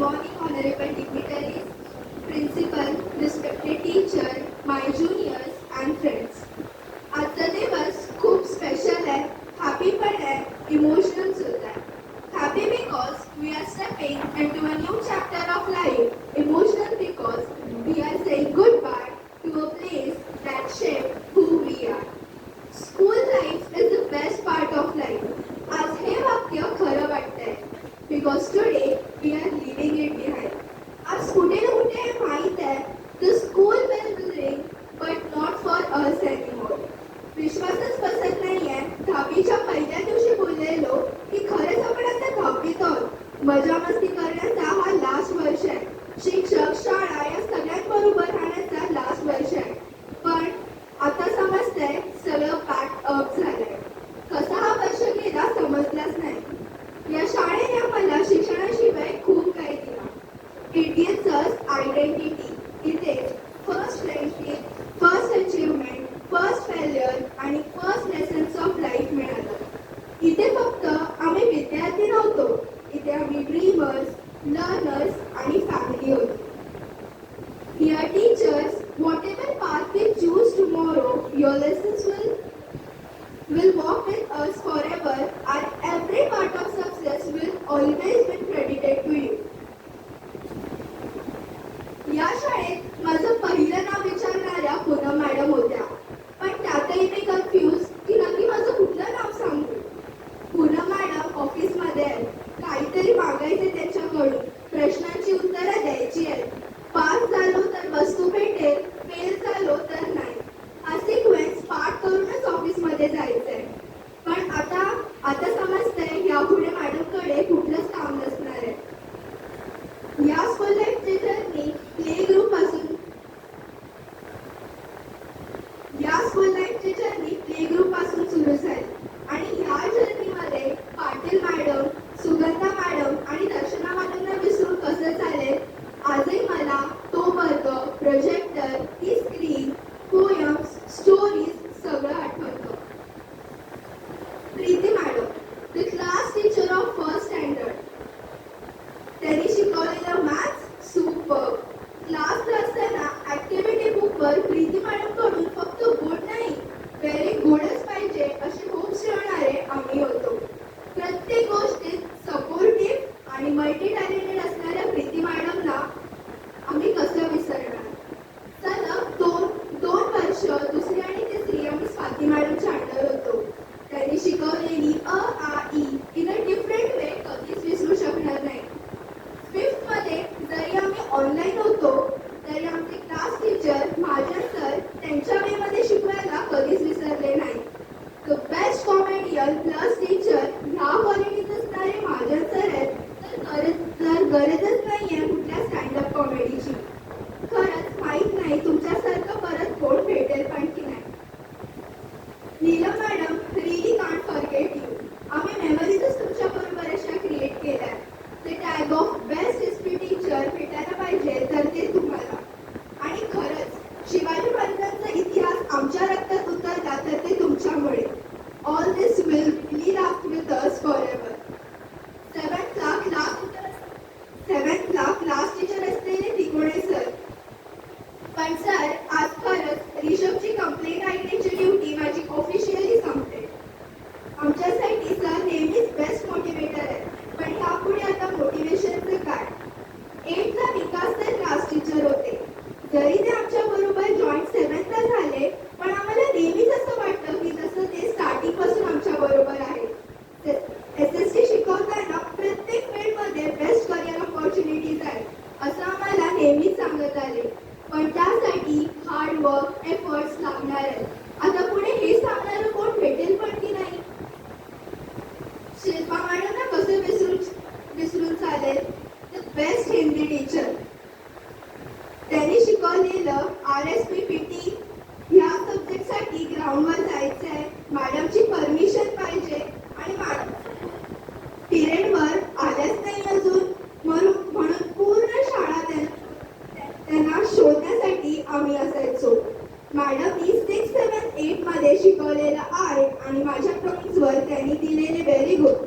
morning, honorable dignitaries, principal, respected teacher, my juniors and friends. आजचा दिवस खूप special आहे, हॅपी पण आहे, इमोशनल सुद्धा आहे. Happy because we are stepping into a new chapter of life. Emotional because we are saying goodbye to a place that shaped who we are. School life is the best part of life. आज हे वाक्य खरं वाटतंय. Because today we are leaving it behind. आज कुठे ना कुठे माहित आहे, the school bell will ring, but not for us anymore. विश्वासच बसत नाहीये. दहावीच्या पहिल्या दिवशी बोललेलो की खरंच आपण आता दहावीत आहोत. मजा मस्ती करण्याचा हा लास्ट वर्ष आहे. शिक्षक, शाळा या सगळ्यांबरोबर राहण्याचा लास्ट वर्ष आहे. पण आता समजतंय सगळं पॅक अप झालंय. कसा हा वर्ष गेला समजलाच नाही. या शाळेने आम्हाला शिक्षणाशिवाय खूप काही दिला. It gives us identity. इथे first friendship, first achievement, first failure आणि फर्स्ट लेसन्स ऑफ लाईफ मिळालं. इथे फक्त आम्ही विद्यार्थी नव्हतो, इथे आम्ही ड्रीमर्स, लर्नर्स आणि फॅमिली होतो. Dear teachers, whatever path we choose tomorrow, your lessons will walk with us forever, and every part of success will always be credited to you. या शाळेत माझं पहिलं नाव विचारणाऱ्या पूनम मॅडम होत्या. पण त्यातही मी कन्फ्यूज की नक्की माझं कुठलं नाव सांगू. पूनम मॅडम ऑफिसमध्ये आहेत. काहीतरी मागायचे त्यांच्याकडून, प्रश्नांची उत्तरं द्यायची आहेत. पास झालो तर वस्तू भेटेल, फेल झालो तर नाही. हा सिक्वेन्स पाठ करूनच ऑफिसमध्ये जायचंय. पण आता समजतंय यापुढे मॅडमकडे कुठलंच काम नसणार आहे. या स्कूल लाईफची जर्नी प्ले ग्रुप पासून सुरू झाली. आणि ह्या जर्नीमध्ये पाटील मॅडम, सुगंधा मॅडम आणि दर्शना मॅडमना विसरून कसं चालेल. आजही मला तो वर्ग, प्रोजेक्टर, ती स्क्रीन, पोयम्स, स्टोरीज सगळं आठवतं. Preeti madam, the class teacher of first standard. त्यांनी शिकवलेलं मॅथ्स सुपर. क्लासला असताना ऍक्टिव्हिटी बुकवर प्रीती मॅडमकडून फक्त गुड नाही, व्हेरी गुडच पाहिजे असे होप्स ठेवणारे आम्ही होतो. प्रत्येक गोष्टीत सपोर्टिव्ह आणि मल्टी टॅलेंटेड असणाऱ्या प्रीती मॅडमला आम्ही कसं विसरणार. सलग दोन वर्ष दुसरी आणि तिसरी आम्ही स्वाती मॅडमच्या अंडर होतो. त्यांनी शिकवलेली अ आ ई इन अ डिफरंट वे कधीच विसरू शकणार नाही. फिफ्थमध्ये जरी आम्ही ऑनलाईन होतो तरी आमचे क्लास टीचर महाजन सर त्यांच्या वेमध्ये शिकवायला कधीच विसरले नाही. The best comedian plus teacher ह्या क्वालिटीज असणारे महाजन सर आहेत तर गरजच नाहीये कुठल्या स्टँडअप कॉमेडीची. खरंच माहीत नाही तुमच्यासारखं परत कोण भेटेल पण की नाही. Neelam madam, relief can't forget you. आम्ही मेमरीजच तुमच्या बरोबर अशा क्रिएट केल्या. ते tag of best history teacher भेटायला पाहिजे तर ते तुम्हाला. आणि खरंच शिवाजी महाराजांचा इतिहास आमच्या रक्तात उतरला तर ते तुमच्यामुळे. All this will live after with us forever. सेवन्थला क्लास टीचर असलेले तिकोणे सर. पण सर आज खरंच रिषभची कंप्लेंट ऐकण्याची ड्युटी माझी ऑफिशियली संपते. आमच्यासाठी सर नेहमीच बेस्ट मोटिवेटर आहे. पण ह्यापुढे आता मोटिवेशनचं काय. 8th विकास सर क्लास टीचर होते. जरी ते आमच्या बरोबर जॉईंट 7thला झाले पण आम्हाला नेहमीच असं वाटतं की जसं ते स्टार्टिंग पासून आमच्या बरोबर आहे. SST शिकवताना प्रत्येक फील्डमध्ये बेस्ट करिअर ऑपॉर्च्युनिटीज आहेत असं आम्हाला नेहमीच सांगत आले. पण त्यासाठी हार्डवर्क, एफर्ट्स लागणार आहेत. आता पुढे हे सांगणारं कोण भेटेल पण की नाही. शिल्पा मॅडमना कसं विसरून चालेल. The best Hindi teacher. त्यांनी शिकवलेलं RSPPT ह्या सब्जेक्टसाठी ग्राउंडवर जायचंय, मॅडमची परमिशन पाहिजे आणि पिरियडवर आल्याच नाही अजून म्हणून पूर्ण शाळा त्यांना शोधण्यासाठी आम्ही असायचो. मॅडमनी 6, 7, 8 मध्ये शिकवलेलं आय आणि माझ्या टॉपिक्सवर त्यांनी दिलेले व्हेरी गुड